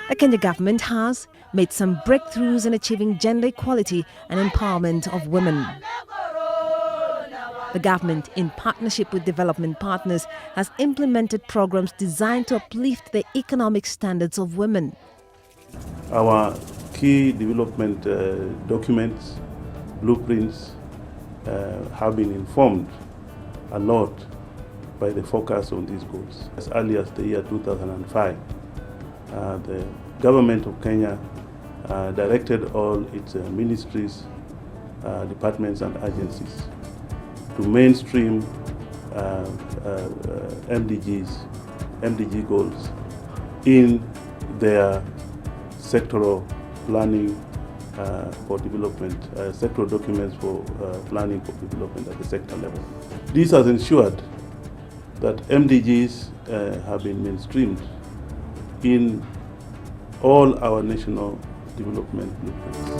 The Kenya government has made some breakthroughs in achieving gender equality and empowerment of women. The government, in partnership with development partners, has implemented programs designed to uplift the economic standards of women. Our key development documents, blueprints, have been informed a lot by the focus on these goals. As early as the year 2005, the government of Kenya directed all its ministries, departments and agencies to mainstream MDG goals in their sectoral planning for development, sectoral documents for planning for development at the sector level. This has ensured that MDGs have been mainstreamed in all our national development blueprints.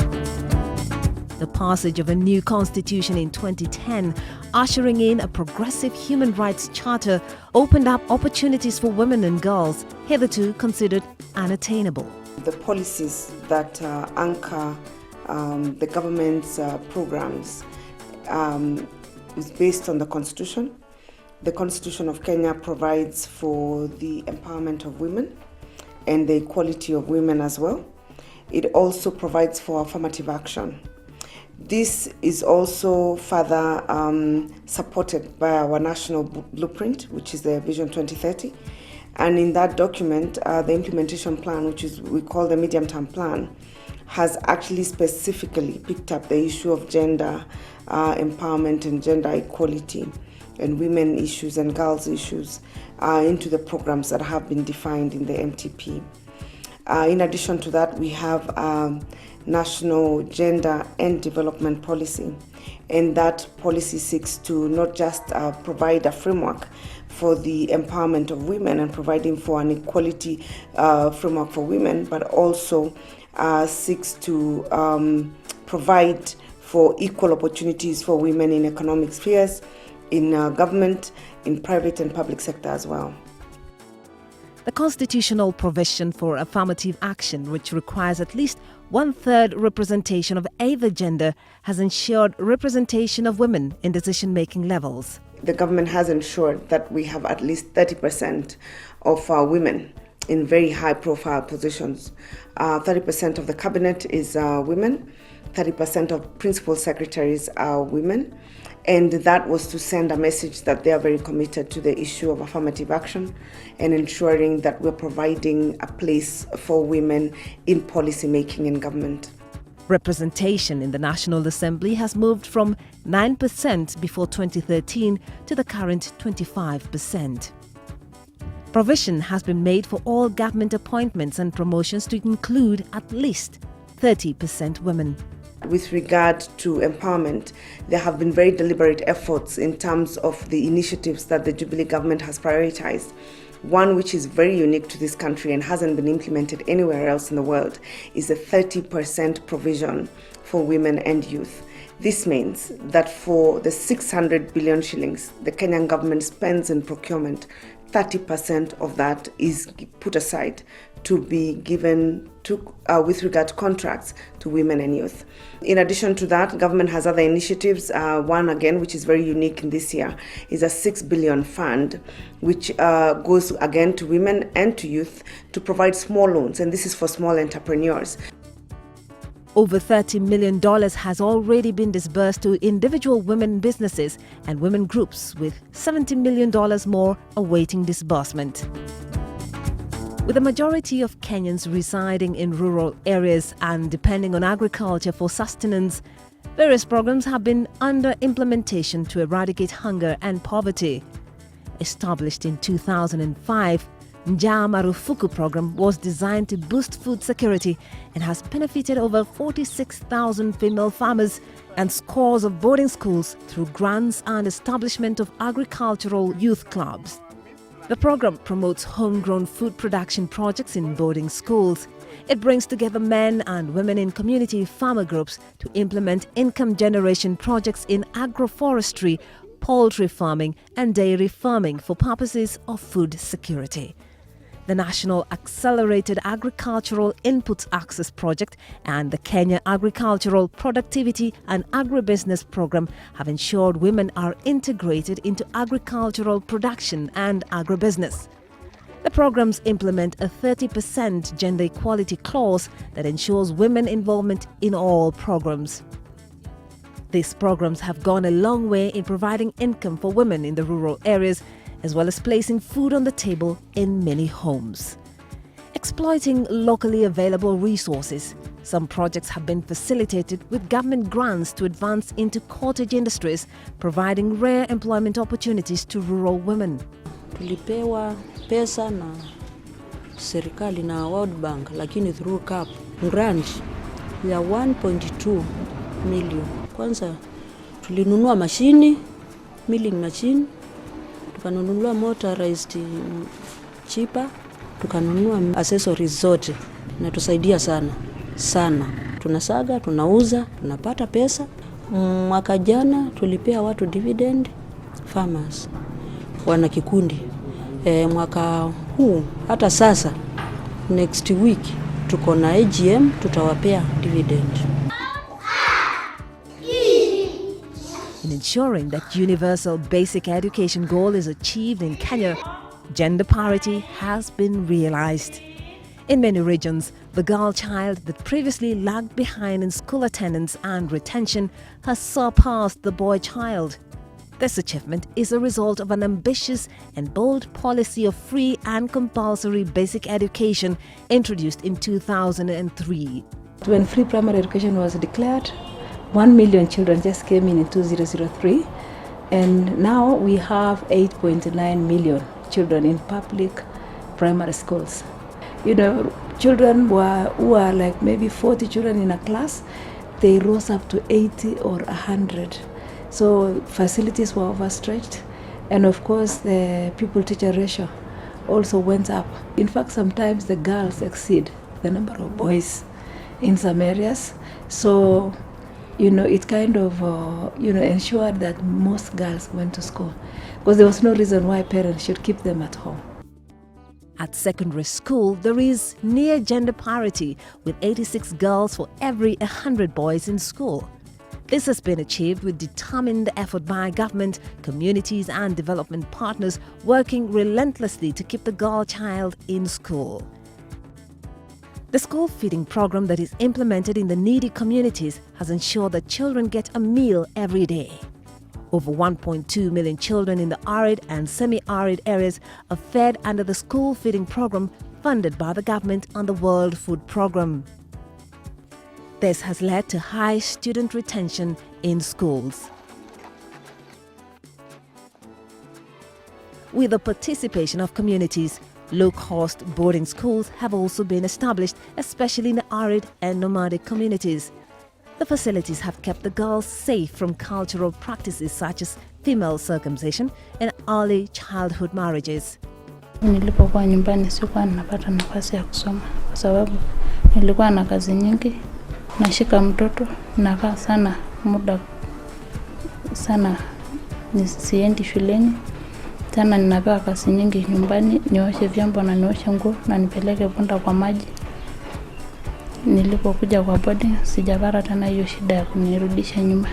The passage of a new constitution in 2010, ushering in a progressive human rights charter, opened up opportunities for women and girls hitherto considered unattainable. The policies that anchor the government's programs is based on the Constitution. The Constitution of Kenya provides for the empowerment of women and the equality of women as well. It also provides for affirmative action. This is also further supported by our national blueprint, which is the Vision 2030. And in that document, the implementation plan, which we call the medium-term plan, has actually specifically picked up the issue of gender empowerment and gender equality and women issues and girls issues into the programs that have been defined in the MTP. In addition to that, we have national gender and development policy, and that policy seeks to not just provide a framework for the empowerment of women and providing for an equality framework for women, but also seeks to provide for equal opportunities for women in economic spheres, in government, in private and public sector as well. The constitutional provision for affirmative action, which requires at least 1/3 representation of either gender, has ensured representation of women in decision-making levels. The government has ensured that we have at least 30% of women in very high-profile positions. 30% of the cabinet is women, 30% of principal secretaries are women, and that was to send a message that they are very committed to the issue of affirmative action and ensuring that we're providing a place for women in policy making in government. Representation in the National Assembly has moved from 9% before 2013 to the current 25%. Provision has been made for all government appointments and promotions to include at least 30% women. With regard to empowerment, there have been very deliberate efforts in terms of the initiatives that the Jubilee government has prioritized. One which is very unique to this country and hasn't been implemented anywhere else in the world is a 30% provision for women and youth. This means that for the 600 billion shillings the Kenyan government spends in procurement, 30% of that is put aside to be given to, with regard to contracts to women and youth. In addition to that, government has other initiatives. One again, which is very unique in this year, is a 6 billion fund, which goes again to women and to youth to provide small loans, and this is for small entrepreneurs. Over $30 million has already been disbursed to individual women businesses and women groups, with $70 million more awaiting disbursement. With the majority of Kenyans residing in rural areas and depending on agriculture for sustenance, various programs have been under implementation to eradicate hunger and poverty. Established in 2005, Njaa Marufuku program was designed to boost food security and has benefited over 46,000 female farmers and scores of boarding schools through grants and establishment of agricultural youth clubs. The program promotes homegrown food production projects in boarding schools. It brings together men and women in community farmer groups to implement income generation projects in agroforestry, poultry farming and dairy farming for purposes of food security. The National Accelerated Agricultural Inputs Access Project and the Kenya Agricultural Productivity and Agribusiness Program have ensured women are integrated into agricultural production and agribusiness. The programs implement a 30% gender equality clause that ensures women involvement in all programs. These programs have gone a long way in providing income for women in the rural areas, as well as placing food on the table in many homes. Exploiting locally available resources, some projects have been facilitated with government grants to advance into cottage industries, providing rare employment opportunities to rural women. Tulipewa pesa na serikali na World Bank, lakini through CAP grant ya 1.2 million. Kwanza tulinunua mashini, milling machine, tukanunua motorized chipper, tukanunua accessories zote, na tusaidia sana. Tunasaga, tunauza, tunapata pesa. Mwaka jana tulipea watu dividend farmers wana kikundi. Mwaka huu hata sasa next week tuko na AGM, tutawapea dividend. In ensuring that universal basic education goal is achieved in Kenya, gender parity has been realized. In many regions, the girl child that previously lagged behind in school attendance and retention has surpassed the boy child. This achievement is a result of an ambitious and bold policy of free and compulsory basic education introduced in 2003. When free primary education was declared, 1 million children just came in 2003, and now we have 8.9 million children in public primary schools. You know, children who are like maybe 40 children in a class, they rose up to 80 or 100. So facilities were overstretched, and of course the pupil-teacher ratio also went up. In fact, sometimes the girls exceed the number of boys in some areas. So, you know, it kind of, ensured that most girls went to school, because there was no reason why parents should keep them at home. At secondary school, there is near gender parity, with 86 girls for every 100 boys in school. This has been achieved with determined effort by government, communities and development partners working relentlessly to keep the girl child in school. The school feeding program that is implemented in the needy communities has ensured that children get a meal every day. Over 1.2 million children in the arid and semi-arid areas are fed under the school feeding program funded by the government and the World Food Programme. This has led to high student retention in schools. With the participation of communities, low-cost boarding schools have also been established, especially in the arid and nomadic communities. The facilities have kept the girls safe from cultural practices such as female circumcision and early childhood marriages. Nilipokuwa nyumbani sikuwa napata nafasi ya kusoma kwa sababu nilikuwa na kazi nyingi. Nashika mtoto, nakaa sana muda sana nisiendi shuleni. Tena ninapewa kazi nyingi nyumbani, nioshe vyombo na nioshe nguo na nipeleke punda kwa maji. Nilipokuja kwa boarding sijapata tena hiyo shida ya kunirudisha nyuma.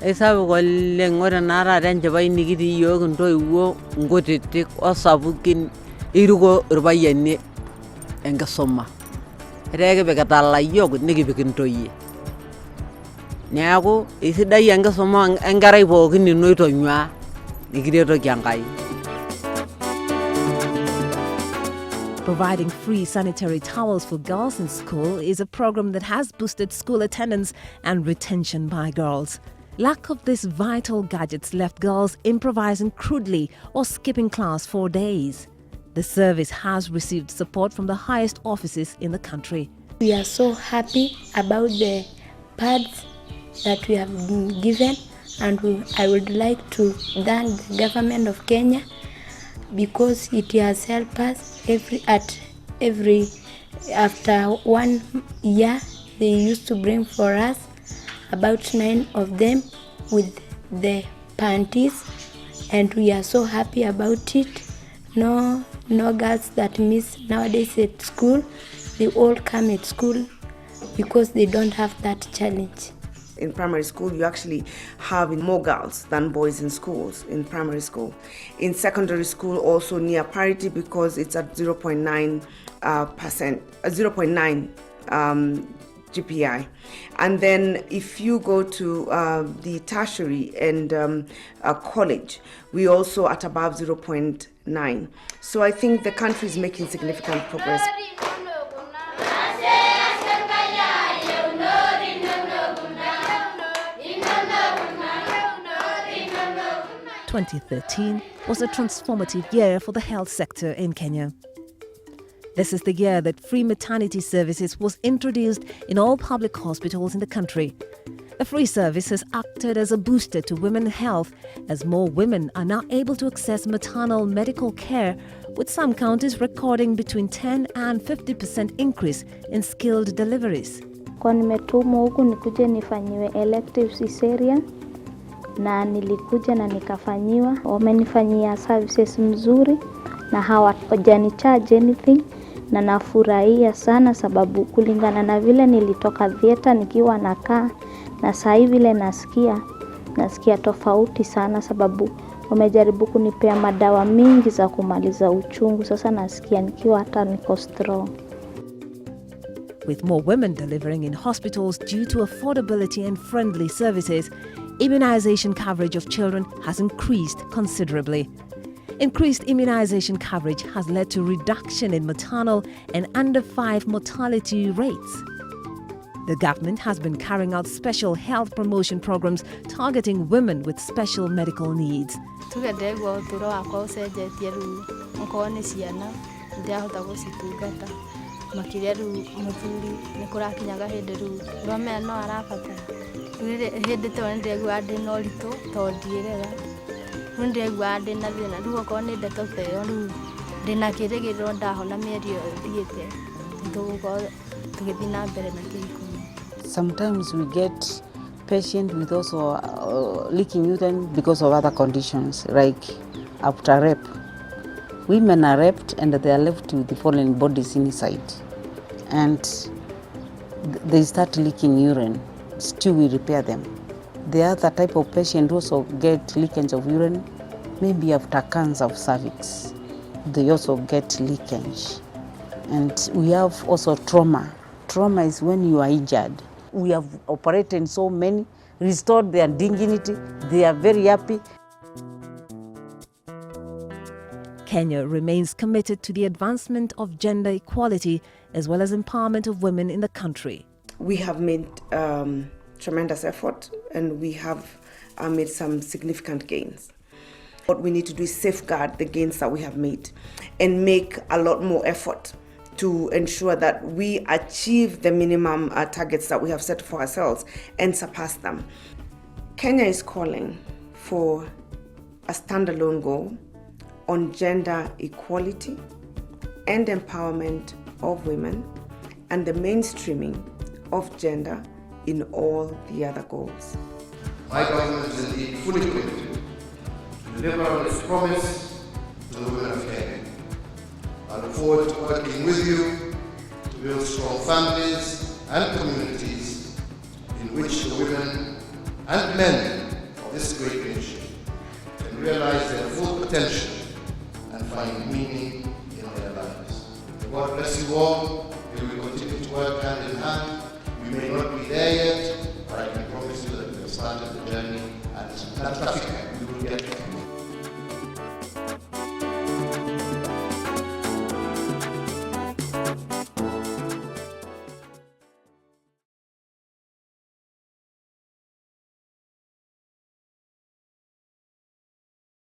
Esabu kole ngora nara ranje bai nikiti yo ntoiwo ngotete osabukin irugo rubayenne engasoma. Rege bekatala yo nikipikin toyie. Neaku isidai engasoma engarai pookin inoito nywa nikireto kyangai. Providing free sanitary towels for girls in school is a program that has boosted school attendance and retention by girls. Lack of these vital gadgets left girls improvising crudely or skipping class for days. The service has received support from the highest offices in the country. We are so happy about the pads that we have been given, and I would like to thank the government of Kenya because it has helped us after 1 year. They used to bring for us about 9 of them with the panties, and we are so happy about it. No girls that miss nowadays at school. They all come at school because they don't have that challenge. In primary school, you actually have more girls than boys in schools, in primary school. In secondary school, also near parity because it's at 0.9%, 0.9 GPI. And then if you go to the tertiary and college, we also at above 0.9. So I think the country is making significant progress. 2013 was a transformative year for the health sector in Kenya. This is the year that free maternity services was introduced in all public hospitals in the country. The free service has acted as a booster to women's health as more women are now able to access maternal medical care, with some counties recording between 10 and 50% increase in skilled deliveries. Kwa nimetumwa huku nikuje nifanyiwe elective cesarean na nilikuja na nikafanyiwa. Wamenifanyia services mzuri na hawajanichaji anything, na nafurahia sana sababu kulingana na vile nilitoka theater nikiwa nakaa na sasa hivi vile nasikia tofauti sana sababu wamejaribu kunipea madawa mingi za kumaliza uchungu. Sasa nasikia nikiwa hata niko strong. With more women delivering in hospitals due to affordability and friendly services, immunization coverage of children has increased considerably. Increased immunization coverage has led to reduction in maternal and under 5 mortality rates. The government has been carrying out special health promotion programs targeting women with special medical needs. Makiria ru muthuri ni kurakinyaga hindi ru rome no arabata hindi to ndigwa ndi no rito to ndirega ndigwa ndi na thina ru ko ni ndeto teo ru ndina kirigiro ndahona mierio thiete ndugo tugithina mbere na kirikumi. Sometimes we get patient with also leaking urine because of other conditions like after rape. Women are raped and they are left with the fallen bodies inside, and they start leaking urine. Still we repair them. The other type of patient also get leakage of urine, maybe after cancer of cervix. They also get leakage. And we have also trauma. Trauma is when you are injured. We have operated so many, restored their dignity. They are very happy. Kenya remains committed to the advancement of gender equality as well as empowerment of women in the country. We have made tremendous effort and we have made some significant gains. What we need to do is safeguard the gains that we have made and make a lot more effort to ensure that we achieve the minimum targets that we have set for ourselves and surpass them. Kenya is calling for a standalone goal on gender equality and empowerment of women and the mainstreaming of gender in all the other goals. My government is indeed fully committed to deliver on its promise to the women of Kenya. I look forward to working with you to build strong families and communities in which the women and men of this great nation can realize their full potential and find meaning in their lives. God bless you all. We will continue to work hand in hand. We may not be there yet, but I can promise you that we have started the journey and it's not traffic.